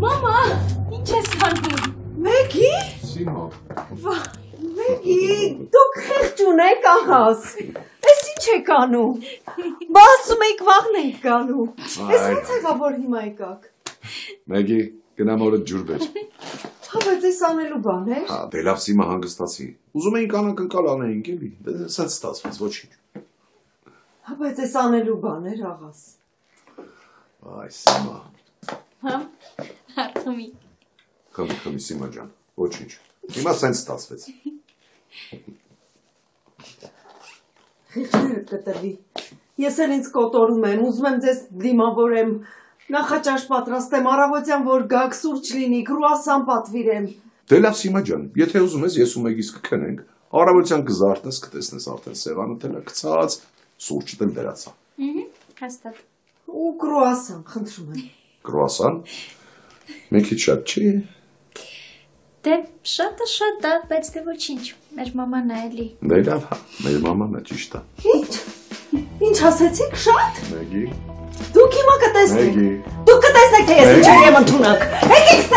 Մամա, ինչ ես անում։ Մեգի։ Սիմա։ Մեգի, դուք խեղճ ունեք աղաս։ Էս ինչ եք անում։ Բա ասում եք վաղն ենք գալու։ Էս ոնց եղավ որ հիմա եկաք։ Մեգի, գնամ օրդ ջուր բեր։ Հա, բայց էս անելու բան էր։ Հա, դե լավ Սիմա հանգստացի։ Ուզում էինք անակնկալ անեինք էլի։ Դե սենց ստացվեց, ոչինչ։ Հա, բայց էս անելու բան էր աղաս։ Այ Սիմա։ Հա, խմի։ Խմի Սիմա ջան, ոչինչ։ Հիմա սենց ստացվեց։ Խիղճներդ կտրվի։ Ես էլ ինձ կոտորում եմ, ուզում եմ ձեզ դիմավորեմ, նախաճաշ պատրաստեմ, առավոտյան որ գաք սուրճ լինի, կրուասան պատվիրեմ։ Դե լավ Սիմա ջան, եթե ուզում ես ես ու Մեգիս կքնենք, առավոտյան կզարթնես, կտեսնես արդեն սեղանը դել է գցած, սուրճը դել դրացա։ Հաստատ։ Ու կրուասան, խնդրում եմ։ Կրուասան։ Մի քիչ շատ չի։ Դե շատը շատ է, բայց դե ոչինչ, մեր մաման է էլի։ Դե լավ, հա, մեր մաման է ճիշտ է։ Ինչ ասեցիք, շատ։ Մեգի։ Դուք հիմա կտեսնեք։ Մեգի։ Դուք կտեսնեք, թե ես ինչ եմ ընդունակ։ Եկեք